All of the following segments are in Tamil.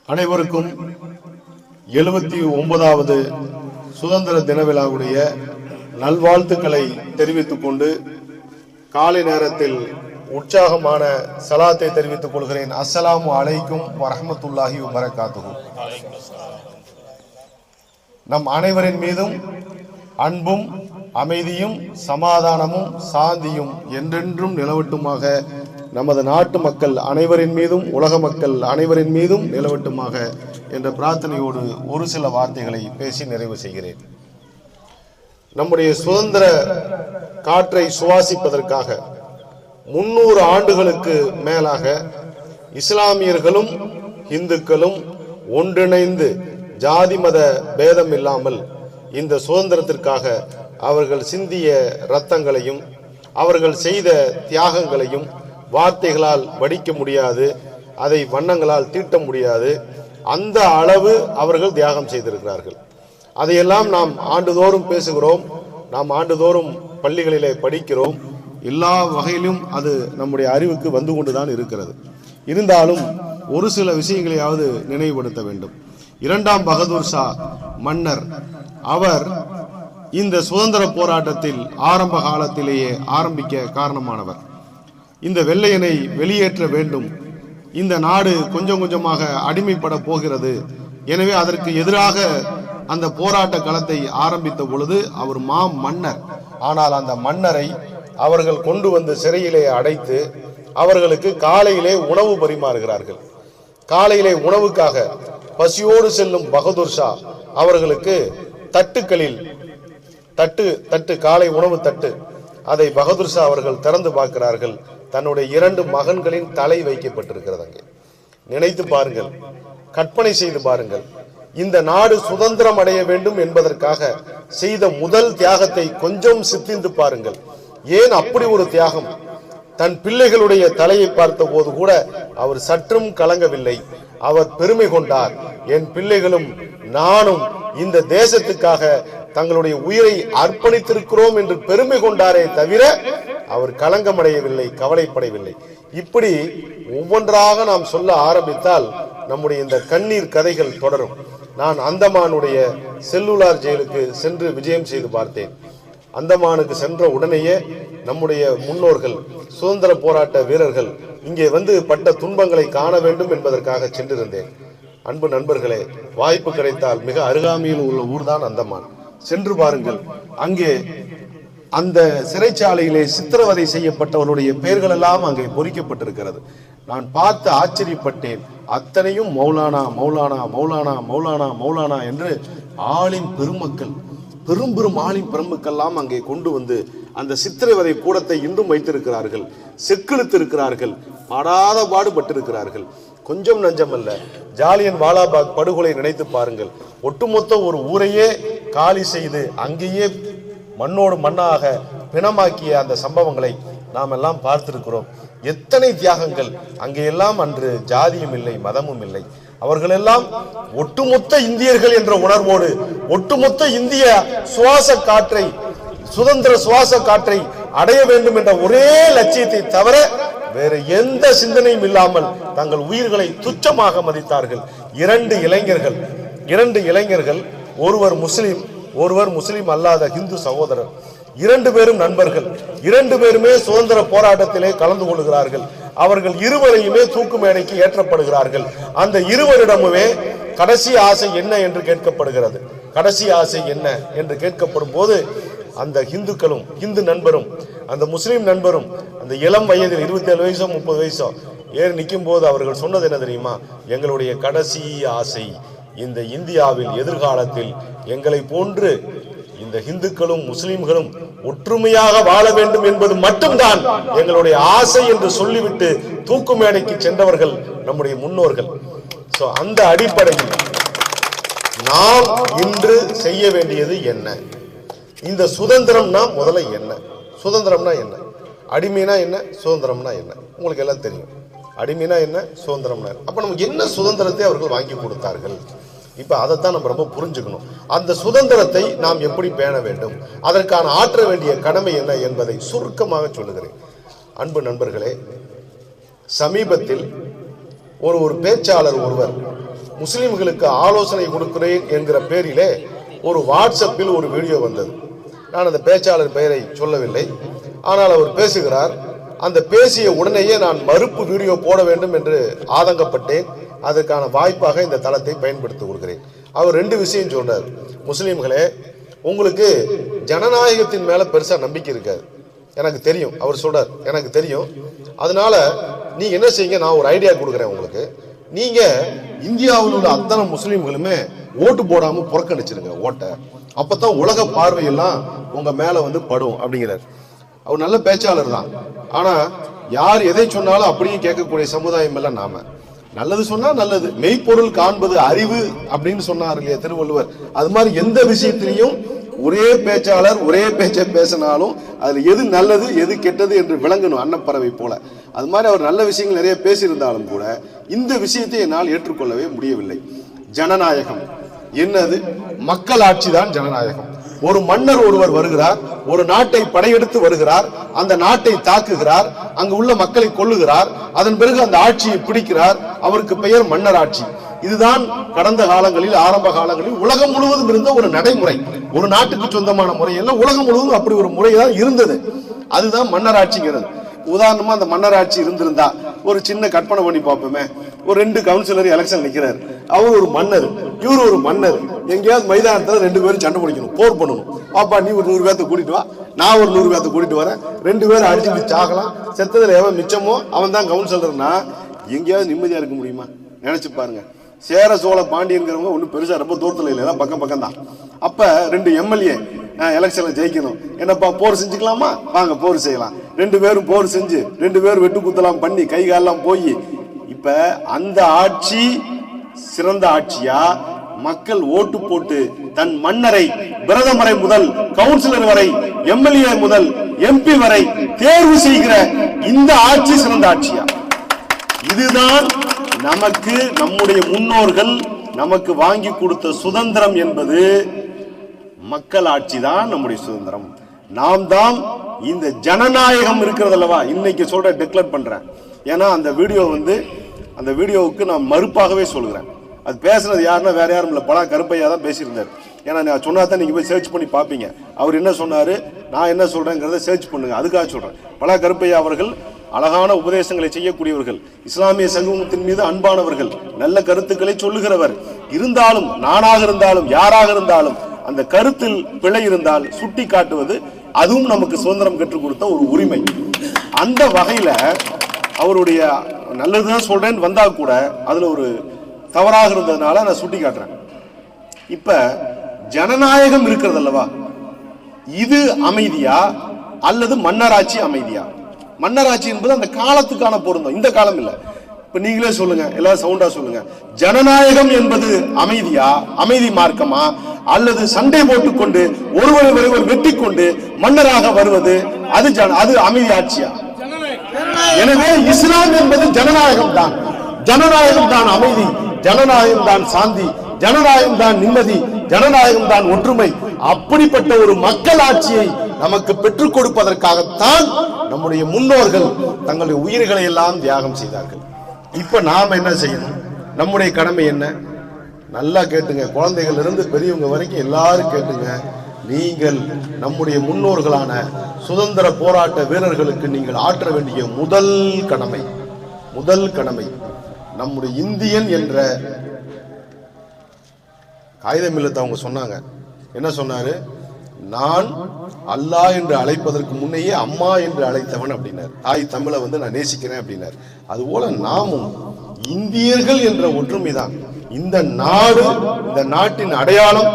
அனைவருக்கும் 79வது சுதந்திர தின விழாவுடைய நல்வாழ்த்துக்களை தெரிவித்துக் கொண்டு காலை நேரத்தில் உற்சாகமான சலாத்தை தெரிவித்துக் கொள்கிறேன். அஸ்ஸலாமு அலைக்கும் வரஹ்மத்துல்லாஹி வபரகாத்துஹு. நம் அனைவரின் மீதும் அன்பும் அமைதியும் சமாதானமும் சாந்தியும் என்றென்றும் நிலவட்டுமாக. நமது நாட்டு மக்கள் அனைவரின் மீதும் உலக மக்கள் அனைவரின் மீதும் நிலவட்டுமாக என்ற பிரார்த்தனையோடு ஒரு சில வார்த்தைகளை பேசி நிறைவு செய்கிறேன். நம்முடைய சுதந்திர காற்றை சுவாசிப்பதற்காக 300 ஆண்டுகளுக்கு மேலாக இஸ்லாமியர்களும் இந்துக்களும் ஒன்றிணைந்து ஜாதி மத பேதம் இல்லாமல் இந்த சுதந்திரத்திற்காக அவர்கள் சிந்திய இரத்தங்களையும் அவர்கள் செய்த தியாகங்களையும் வார்த்தைகளால் வடிக்க முடியாது, அதை வண்ணங்களால் தீட்ட முடியாது. அந்த அளவு அவர்கள் தியாகம் செய்திருக்கிறார்கள். அதையெல்லாம் நாம் ஆண்டுதோறும் பேசுகிறோம், நாம் ஆண்டுதோறும் பள்ளிகளிலே படிக்கிறோம். எல்லா வகையிலும் அது நம்முடைய அறிவுக்கு வந்து கொண்டுதான் இருக்கிறது. இருந்தாலும் ஒரு சில விஷயங்களையாவது நினைவுபடுத்த வேண்டும். 2ஆம் பகதூர் ஷா மன்னர் அவர் இந்த சுதந்திர போராட்டத்தில் ஆரம்ப காலத்திலேயே ஆரம்பிக்க காரணமானவர். இந்த வெள்ளையனை வெளியேற்ற வேண்டும், இந்த நாடு கொஞ்சம் கொஞ்சமாக அடிமைப்பட போகிறது, எனவே அதற்கு எதிராக அந்த போராட்ட களத்தை ஆரம்பித்த பொழுது அவர் மன்னர். ஆனால் அந்த மன்னரை அவர்கள் கொண்டு வந்து சிறையிலே அடைத்து அவர்களுக்கு காலையிலே உணவு பரிமாறுகிறார்கள். காலையிலே உணவுக்காக பசியோடு செல்லும் பகதூர் ஷா அவர்களுக்கு தட்டுக்களில் தட்டு காலை உணவு தட்டு, அதை பகதூர் ஷா அவர்கள் திறந்து பார்க்கிறார்கள். தன்னுடைய 2 மகன்களின் தலை வைக்கப்பட்டிருக்கிறது. அங்கே நினைத்து பாருங்கள், கற்பனை செய்து பாருங்கள். இந்த நாடு சுதந்திரம் அடைய வேண்டும் என்பதற்காக செய்த முதல் தியாகத்தை கொஞ்சம் சிந்தித்து பாருங்கள். ஏன் அப்படி ஒரு தியாகம்? தன் பிள்ளைகளுடைய தலையை பார்த்த போது கூட அவர் சற்றும் கலங்கவில்லை. அவர் பெருமை கொண்டார், என் பிள்ளைகளும் நானும் இந்த தேசத்துக்காக தங்களுடைய உயிரை அர்ப்பணித்திருக்கிறோம் என்று பெருமை கொண்டாரே தவிர அவர் களங்கமடையவில்லை, கவலைப்படவில்லை. இப்படி ஒவ்வொன்றாக நாம் சொல்ல ஆரம்பித்தால் நம்முடைய இந்த கண்ணீர் கதைகள் தொடரும். நான் அந்தமானுடைய செல்லுலார் ஜெயிலுக்கு சென்று விஜயம் செய்து பார்த்தேன். அந்தமானுக்கு சென்ற உடனேயே நம்முடைய முன்னோர்கள், சுதந்திர போராட்ட வீரர்கள் இங்கே வந்து பட்ட துன்பங்களை காண வேண்டும் என்பதற்காக சென்றிருந்தேன். அன்பு நண்பர்களே, வாய்ப்பு கிடைத்தால் மிக அருகாமையில் உள்ள ஊர்தான் அந்தமான். சென்று பாருங்கள். அங்கே அந்த சிறைச்சாலையிலே சித்திரவதை செய்யப்பட்டவருடைய பெயர்கள் எல்லாம் அங்கே பொறிக்கப்பட்டிருக்கிறது. நான் பார்த்து ஆச்சரியப்பட்டேன். அத்தனையும் மௌலானா மௌலானா மௌலானா மௌலானா மௌலானா என்று ஆலிம் பெருமக்கள், பெரும் ஆலிம் பெருமக்கெல்லாம் அங்கே கொண்டு வந்து அந்த சித்திரவதை கூடத்தை இன்றும் வைத்திருக்கிறார்கள், செக்கிழுத்து இருக்கிறார்கள், பாடாத பாடுபட்டிருக்கிறார்கள். கொஞ்சம் நஞ்சமல்ல. ஜாலியன் வாலாபாக் படுகொலை நினைத்து பாருங்கள். ஒட்டுமொத்த ஒரு ஊரையே காலி செய்து அங்கேயே மண்ணோடு மண்ணாக பிணமாக்கிய அந்த சம்பவங்களை நாம் எல்லாம் பார்த்திருக்கிறோம். எத்தனை தியாகங்கள் அங்கேயெல்லாம்! அன்று ஜாதியும் இல்லை, மதமும் இல்லை. அவர்களெல்லாம் ஒட்டுமொத்த இந்தியர்கள் என்ற உணர்வோடு ஒட்டுமொத்த இந்திய சுவாச காற்றை, சுதந்திர சுவாச காற்றை அடைய வேண்டும் என்ற ஒரே லட்சியத்தை தவிர வேற எந்த சிந்தனையும் இல்லாமல் தங்கள் உயிர்களை துச்சமாக மதித்தார்கள். 2 இளைஞர்கள், ஒருவர் முஸ்லிம், ஒருவர் முஸ்லிம் அல்லாத ஹிந்து சகோதரர். 2 பேரும் நண்பர்கள். 2 பேருமே சுதந்திர போராட்டத்திலே கலந்து கொள்கிறார்கள். அவர்கள் இருவரையுமே தூக்கு மேடைக்கு ஏற்றப்படுகிறார்கள். அந்த இருவரிடமுமே கடைசி ஆசை என்ன என்று கேட்கப்படுகிறது. கடைசி ஆசை என்ன என்று கேட்கப்படும் போது அந்த இந்துக்களும், இந்து நண்பரும், அந்த முஸ்லிம் நண்பரும் அந்த இளம் வயதில் 27 வயசோ 30 வயசோ ஏறி நிற்கும் போது அவர்கள் சொன்னது என்ன தெரியுமா? எங்களுடைய கடைசி ஆசை இந்த இந்தியாவில் எதிர்காலத்தில் எங்களை போன்று இந்த இந்துக்களும் முஸ்லிம்களும் ஒற்றுமையாக வாழ வேண்டும் என்பது மட்டும்தான் எங்களுடைய ஆசை என்று சொல்லிவிட்டு தூக்கு மேடைக்கு சென்றவர்கள் நம்முடைய முன்னோர்கள். அந்த அடிப்படையில் நாம் இன்று செய்ய வேண்டியது என்ன? இந்த சுதந்திரம்னா முதல்ல என்ன? சுதந்திரம்னா என்ன? அடிமைனா என்ன? சுதந்திரம்னா என்ன? உங்களுக்கு எல்லாம் தெரியும். அடிமைனா என்ன, சுதந்திரம்னா என்ன? அப்ப நமக்கு என்ன சுதந்திரத்தை அவர்கள் வாங்கி கொடுத்தார்கள்? இப்ப அதைத்தான் நம்ம ரொம்ப புரிஞ்சுக்கணும். அந்த சுதந்திரத்தை நாம் எப்படி பேண வேண்டும், அதற்கான ஆற்ற வேண்டிய கடமை என்ன என்பதை சுருக்கமாக சொல்லுகிறேன். அன்பு நண்பர்களே, சமீபத்தில் ஒரு பேச்சாளர் ஒருவர் முஸ்லிம்களுக்கு ஆலோசனை கொடுக்கிறேன் என்கிற பேரிலே ஒரு வாட்ஸ்அப்பில் ஒரு வீடியோ வந்தது. நான் அந்த பேச்சாளர் பெயரை சொல்லவில்லை. ஆனால் அவர் பேசுகிறார். அந்த பேசிய உடனேயே நான் மறுப்பு வீடியோ போட வேண்டும் என்று ஆதங்கப்பட்டேன். அதற்கான வாய்ப்பாக இந்த தளத்தை பயன்படுத்தி கொடுக்கிறேன். அவர் 2 விஷயம் சொல்றார். முஸ்லிம்களே, உங்களுக்கு ஜனநாயகத்தின் மேல பெருசா நம்பிக்கை இருக்காது, எனக்கு தெரியும். அவர் சொல்றார், எனக்கு தெரியும். அதனால நீங்க என்ன செய்யுங்க, நான் ஒரு ஐடியா கொடுக்குறேன் உங்களுக்கு. நீங்க இந்தியாவில் உள்ள அத்தனை முஸ்லிம்களுமே ஓட்டு போடாம புறக்கணிச்சிருங்க ஓட்டை. அப்பதான் உலக பார்வையெல்லாம் உங்க மேல வந்து படும் அப்படிங்கிறார். அவர் நல்ல பேச்சாளர் தான். ஆனா யார் எதை சொன்னாலும் அப்படியே கேட்கக்கூடிய சமுதாயம் எல்லாம் நாம. நல்லது சொன்னா நல்லது, மெய்ப்பொருள் காண்பது அறிவு அப்படின்னு சொன்னார் இல்லையா திருவள்ளுவர். அது மாதிரி எந்த விஷயத்திலையும் ஒரே பேச்சாளர் ஒரே பேச்சை பேசினாலும் அதுல எது நல்லது எது கெட்டது என்று விளங்கணும், அன்னப்பறவை போல. அது மாதிரி அவர் நல்ல விஷயங்கள் நிறைய பேசியிருந்தாலும் கூட இந்த விஷயத்தை என்னால் ஏற்றுக்கொள்ளவே முடியவில்லை. ஜனநாயகம் என்னது? மக்கள் ஆட்சி தான் ஜனநாயகம். ஒரு மன்னர் ஒருவர் வருகிறார், ஒரு நாட்டை படையெடுத்து வருகிறார், அந்த நாட்டை தாக்குகிறார், அங்கு உள்ள மக்களை கொல்லுகிறார், அதன் பிறகு அந்த ஆட்சியை பிடிக்கிறார், அவருக்கு பெயர் மன்னர் ஆட்சி. இதுதான் கடந்த காலங்களில் ஆரம்ப காலங்களில் உலகம் முழுவதும் இருந்த ஒரு நடைமுறை. ஒரு நாட்டுக்கு சொந்தமான முறை எல்லாம் உலகம் முழுவதும் அப்படி ஒரு முறைதான் இருந்தது. அதுதான் மன்னர் ஆட்சிங்கிறது. உதாரணமா அந்த மன்னர் ஆட்சி இருந்திருந்தா ஒரு சின்ன கற்பனை பண்ணி பார்ப்போமே. ஒரு 2 கவுன்சிலர் எலெக்ஷன் நிக்கிறார், அவர் ஒரு மன்னர் இவர் ஒரு மன்னர். எங்கேயாவது மைதானத்துல 2 பேரும் சண்டை பிடிக்கணும், போர் பண்ணணும். பாப்பா நீ ஒரு 100 பேர்த்த கூட்டிட்டு வா, நான் ஒரு 100 பேர்த்த கூட்டிட்டு வரேன், 2 பேரும் அடிச்சுட்டு சாகலாம், செத்ததுல எவன் மிச்சமோ அவன் தான் கவுன்சிலர்னா எங்கேயாவது நிம்மதியா இருக்க முடியுமா? நினைச்சு பாருங்க. சேர சோழ பாண்டியன்கிறவங்க ஒன்றும் பெருசா ரொம்ப தூரத்துல இல்லை, பக்கம் பக்கம் தான். அப்ப 2 எம்எல்ஏ எலெக்ஷன்ல ஜெயிக்கணும், என்னப்பா போர் செஞ்சுக்கலாமா, வாங்க போர் செய்யலாம். 2 பேரும் போர் செஞ்சு 2 பேரும் வெட்டு குத்தலாம் பண்ணி கை காலெல்லாம் போய், இப்ப அந்த ஆட்சி சிறந்த ஆட்சியா? மக்கள் ஓட்டு போட்டு தன் மன்னரை பிரதமரை முதல் கவுன்சிலர் வரை எம்எல்ஏ முதல் எம்பி வரை தேர்வு செய்கிற இந்த ஆட்சி சிறந்த ஆட்சியா? இதுதான் நமக்கு நம்முடைய முன்னோர்கள் நமக்கு வாங்கி கொடுத்த சுதந்திரம் என்பது மக்கள் ஆட்சி தான் நம்முடைய சுதந்திரம். நாம் தான் இந்த ஜனநாயகம் இருக்கிறது அல்லவா, இன்னைக்கு சொல்ற டிக்ளேர் பண்றேன். ஏன்னா அந்த வீடியோவுக்கு நான் மறுப்பாகவே சொல்கிறேன். அது பேசுனது யாருன்னா வேற யாரும் இல்லை, பலா கருப்பையா தான் பேசியிருந்தார். ஏன்னா நான் சொன்னா தான் நீங்க போய் சர்ச் பண்ணி பார்ப்பீங்க. அவர் என்ன சொன்னாரு, நான் என்ன சொல்றேங்கிறத சர்ச் பண்ணுங்க. அதுக்காக சொல்றேன். பலா கருப்பையா அவர்கள் அழகான உபதேசங்களை செய்யக்கூடியவர்கள், இஸ்லாமிய சமூகத்தின் மீது அன்பானவர்கள், நல்ல கருத்துக்களை சொல்லுகிறவர். இருந்தாலும் நானாக இருந்தாலும் யாராக இருந்தாலும் அந்த கருத்தில் பிழை இருந்தால் சுட்டி காட்டுவது அதுவும் நமக்கு சுதந்திரம் கற்றுக் கொடுத்த ஒரு உரிமை. அந்த வகையில அவருடைய நல்லதுதான் சொல்றேன்னு வந்தா கூட அதுல ஒரு தவறாக இருந்ததுனால நான் சுட்டி காட்டுறேன். இப்ப ஜனநாயகம் இருக்கிறது அல்லவா, இது அமைதியா அல்லது மன்னராட்சி அமைதியா? மன்னராட்சி என்பது அந்த காலத்துக்கான பொருந்தம், இந்த காலம் இல்ல. இப்ப நீங்களே சொல்லுங்க, எல்லாரும் சவுண்டா சொல்லுங்க. ஜனநாயகம் என்பது அமைதியா, அமைதி மார்க்கமா, அல்லது சண்டை போட்டுக்கொண்டு ஒருவரை ஒருவர் வெட்டி கொண்டு மன்னராக வருவது அது அமைதி ஆட்சியா? எனவே இஸ்லாம் என்பது ஜனநாயகம் தான். ஜனநாயகம் தான் அமைதி, ஜனநாயகம் தான் சாந்தி, ஜனநாயகம் தான் நிம்மதி, ஜனநாயகம் தான் ஒற்றுமை. அப்படிப்பட்ட ஒரு மக்கள் ஆட்சியை நமக்கு பெற்றுக் கொடுப்பதற்காகத்தான் நம்முடைய முன்னோர்கள் தங்களுடைய உயிர்களை எல்லாம் தியாகம் செய்தார்கள். இப்ப நாம என்ன செய்யணும்? நம்முடைய கடமை என்ன? நல்லா கேட்டுங்க, குழந்தைகள் இருந்து பெரியவங்க வரைக்கும் எல்லாரும் கேட்டுங்க. நீங்கள் நம்முடைய முன்னோர்களான சுதந்திர போராட்ட வீரர்களுக்கு நீங்கள் ஆற்ற வேண்டிய முதல் கடமை நம்முடைய இந்தியன் என்ற காகிதம் இல்லத்தை அவங்க சொன்னாங்க. என்ன சொன்னாரு? நான் அல்லாஹ் என்று அழைப்பதற்கு முன்னையே அம்மா என்று அழைத்தவன் அப்படின்னார். தாய் தமிழை நான் நேசிக்கிறேன் அப்படின்னார். அதுபோல நாமும் இந்தியர்கள் என்ற ஒற்றுமைதான். இந்த நாடு, இந்த நாட்டின் அடையாளம்,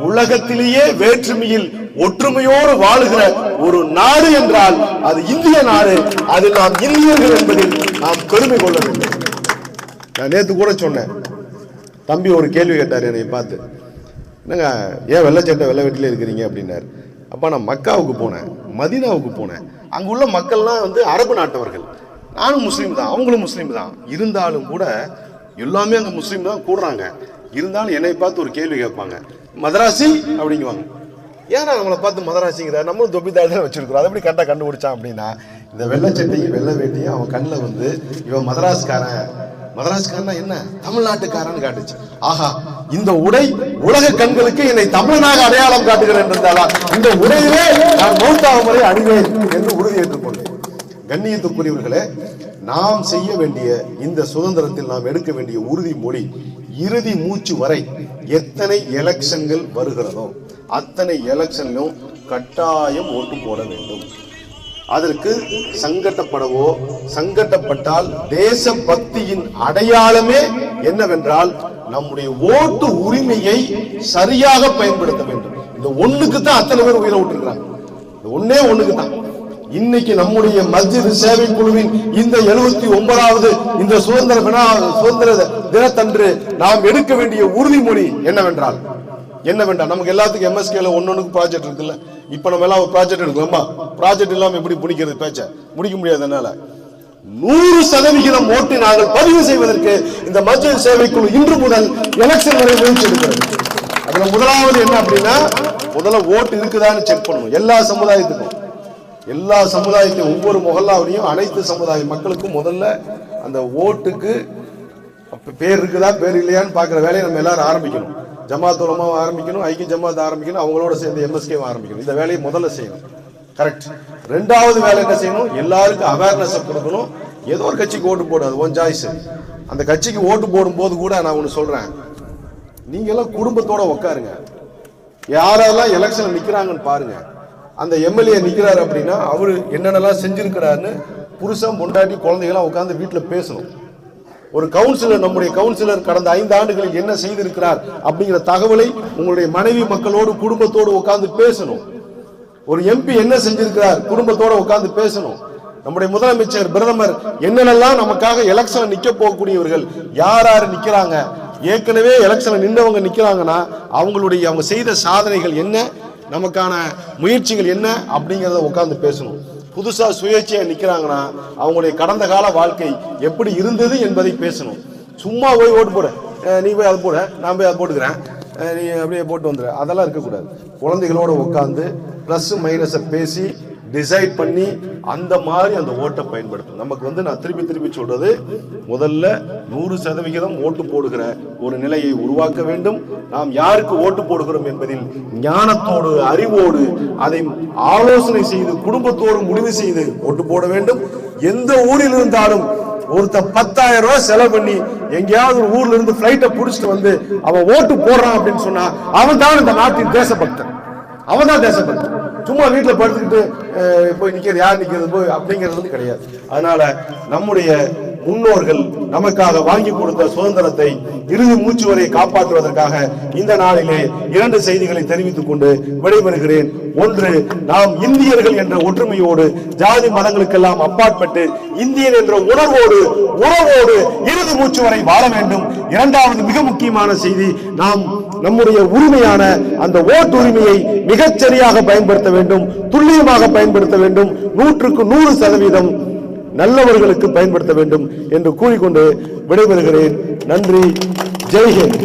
உலகத்திலேயே வேற்றுமையில் ஒற்றுமையோடு வாழுகிற ஒரு நாடு என்றால் அது இந்திய நாடு. அதில் நாம் இந்தியர்கள் என்பதில் நாம் பெருமை கொள்ள வேண்டும். நான் நேற்று கூட சொன்னேன், தம்பி ஒரு கேள்வி கேட்டார் என்னை பார்த்து, என்னங்க ஏன் வெள்ளச்சட்டை வெள்ளை வீட்டிலே இருக்கிறீங்க அப்படின்னாரு. அப்போ நான் மக்காவுக்கு போனேன், மதீனாவுக்கு போனேன். அங்கே உள்ள மக்கள்லாம் அரபு நாட்டவர்கள், நானும் முஸ்லீம் தான், அவங்களும் முஸ்லீம் தான். இருந்தாலும் கூட எல்லாமே அங்கே முஸ்லீம் தான் கூடுறாங்க. இருந்தாலும் என்னை பார்த்து ஒரு கேள்வி கேட்பாங்க, மதராசி அப்படிங்குவாங்க. ஏன்னா நம்மளை பார்த்து மதராசிங்கிற, நம்மளும் தொப்பிதாரி தான் வச்சிருக்கிறோம், அதை எப்படி கரெக்டாக கண்டுபிடிச்சான் அப்படின்னா, இந்த வெள்ளச்சட்டையும் வெள்ளை வேட்டையும் அவன் கண்ணில் இவன் மதராஸ்காரன், மதராஸ்காரனா என்ன, தமிழ்நாட்டுக்காரன் காட்டுச்சு. ஆஹா, இந்த உடை உலக கண்களுக்கு என்னை தமிழனாக அடையாளம் காட்டுகிறேன் என்றாலா இந்த உடையிலே நான் மௌத்தாகும் வரை அணிவேன் என்று உறுதி ஏற்றுக்கொண்டேன். கண்ணியத்துக்குரியவர்களே, நாம் செய்ய வேண்டிய இந்த சுதந்திரத்தில் நாம் எடுக்க வேண்டிய உறுதிமொழி, இறுதி மூச்சு வரை எத்தனை எலெக்ஷன்கள் வருகிறதோ அத்தனை எலெக்ஷனிலும் கட்டாயம் ஓட்டு போட வேண்டும். அதற்கு சங்கடப்படவோ, சங்கடப்பட்டால் தேசபக்தியின் அடையாளமே என்னவென்றால் நம்முடைய ஓட்டு உரிமையை சரியாக பயன்படுத்த வேண்டும். இந்த ஒண்ணுக்கு தான் அத்தனை பேர் உயிரை விட்டுருக்காங்க. இந்த ஒன்னே ஒண்ணுக்கு தான். இன்னைக்கு நம்முடைய மஸ்ஜித் சேவை குழுவின் இந்த 79வது இந்த சுதந்திர தினத்தன்று நாம் எடுக்க வேண்டிய உறுதிமொழி என்னவென்றால் நமக்கு எல்லாத்துக்கும் MSKல ஒன்னொன்னுக்கு ப்ராஜெக்ட் இருக்குல்ல. இப்ப நம்ம எல்லாம் ஒரு ப்ராஜெக்ட் எடுக்கலாமா? ப்ராஜெக்ட் இல்லாம எப்படி முடிக்கிறது? பேச்ச முடிக்க முடியாது. அதனால 100% ஓட்டு நாங்கள் பதிவு செய்வதற்கு இந்த மஸ்ஜித் சேவை குழு இன்று முதல் எலெக்ஷன் வரை முயற்சி எடுக்கிறது. அதுல முதலாவது என்ன அப்படின்னா, முதல்ல ஓட்டு இருக்குதான்னு செக் பண்ணணும். எல்லா சமுதாயத்தையும் ஒவ்வொரு முகல்லாவிலையும் அனைத்து சமுதாய மக்களுக்கும் முதல்ல அந்த ஓட்டுக்கு பேர் இருக்குதா பேர் இல்லையான்னு பாக்குற வேலையை நம்ம எல்லாரும் ஆரம்பிக்கணும். ஜமாத் உலமா ஆரம்பிக்கணும், ஐக்கிய ஜமாத் ஆரம்பிக்கணும், அவங்களோட சேர்ந்து MSK ஆரம்பிக்கணும். இந்த வேலையை முதல்ல செய்யணும். கரெக்ட். ரெண்டாவது வேலை என்ன செய்யணும்? எல்லாருக்கும் அவேர்னஸ் கொடுக்கணும். ஏதோ ஒரு கட்சிக்கு ஓட்டு போடாது, ஒன் சாய்ஸ். அந்த கட்சிக்கு ஓட்டு போடும் போது கூட நான் ஒண்ணு சொல்றேன், நீங்க எல்லாம் குடும்பத்தோட உட்காருங்க. யாரெல்லாம் எலெக்ஷன்ல நிக்கிறாங்கன்னு பாருங்க. அந்த MLA நிக்கிறாரு அப்படின்னா அவரு என்னென்னலாம் செஞ்சிருக்கிறாருன்னு புருஷன் பொண்டாட்டி குழந்தைகளாம் உட்கார்ந்து வீட்டுல பேசணும். ஒரு கவுன்சிலர், நம்முடைய கவுன்சிலர் கடந்த 5 ஆண்டுகளில் என்ன செய்திருக்கிறார் அப்படிங்கிற தகவலை உங்களுடைய மனைவி மக்களோடு குடும்பத்தோடு உட்கார்ந்து பேசணும். ஒரு MP என்ன செஞ்சிருக்கிறார் குடும்பத்தோட உட்கார்ந்து பேசணும். நம்முடைய முதலமைச்சர், பிரதமர் என்னென்னலாம் நமக்காக எலெக்ஷன் நிக்க போகக்கூடியவர்கள் யார் யார் நிக்கிறாங்க, ஏற்கனவே எலெக்ஷன் நின்றவங்க நிக்கிறாங்கன்னா அவங்க செய்த சாதனைகள் என்ன, நமக்கான முயற்சிகள் என்ன அப்படிங்கிறத உட்கார்ந்து பேசணும். புதுசா சுயேட்சையா நிக்கிறாங்கன்னா அவங்களுடைய கடந்த கால வாழ்க்கை எப்படி இருந்தது என்பதை பேசணும். சும்மா போய் ஓட்டு போட, நீ போய் அதை போட, நான் போய் அதை போட்டுக்கிறேன், நீ அப்படியே போட்டு வந்துடு, அதெல்லாம் இருக்கக்கூடாது. குழந்தைகளோட உட்காந்து பிளஸ் மைனஸை பேசி டிசைட் பண்ணி அந்த மாதிரி அந்த ஓட்டை பயன்படுத்தும். நமக்கு நான் திருப்பி சொல்றது, முதல்ல 100% ஓட்டு போடுகிற ஒரு நிலையை உருவாக்க வேண்டும். நாம் யாருக்கு ஓட்டு போடுகிறோம் என்பதில் ஞானத்தோடு, அறிவோடு, அதை ஆலோசனை செய்து குடும்பத்தோடு முடிவு செய்து ஓட்டு போட வேண்டும். எந்த ஊரில் இருந்தாலும் ஒருத்தன் 10,000 ரூபாய் செலவு பண்ணி எங்கேயாவது ஒரு ஊர்ல இருந்து பிளைட்டை புடிச்சிட்டு வந்து அவன் ஓட்டு போடுறான் அப்படின்னு சொன்னா அவன் தான் இந்த நாட்டின் தேசபக்தன். அவன் தான் தேசபக்தன். சும்மா வீட்டுல படுத்துக்கிட்டு போய் நிக்கிறது, யார் நிக்கிறது போய் அப்படிங்கிறது கிடையாது. அதனால நம்முடைய முன்னோர்கள் நமக்காக வாங்கி கொடுத்த சுதந்திரத்தை இறுதி மூச்சு வரை காப்பாற்றுவதற்காக இந்த நாளிலே 2 செய்திகளை தெரிவித்துக் கொண்டு விடைபெறுகிறேன். ஒன்று, நாம் இந்தியர்கள் என்ற ஒற்றுமையோடு ஜாதி மதங்களுக்கெல்லாம் அப்பாற்பட்டு இந்தியன் என்ற உணர்வோடு இறுதி மூச்சு வரை வாழ வேண்டும். இரண்டாவது மிக முக்கியமான செய்தி, நாம் நம்முடைய உரிமையான அந்த ஓட்டு உரிமையை மிகச்சரியாக பயன்படுத்த வேண்டும், துல்லியமாக பயன்படுத்த வேண்டும், 100% நல்லவர்களுக்கு பயன்படுத்த வேண்டும் என்று கூறிக்கொண்டு விடைபெறுகிறேன். நன்றி. ஜெய் ஹிந்த்.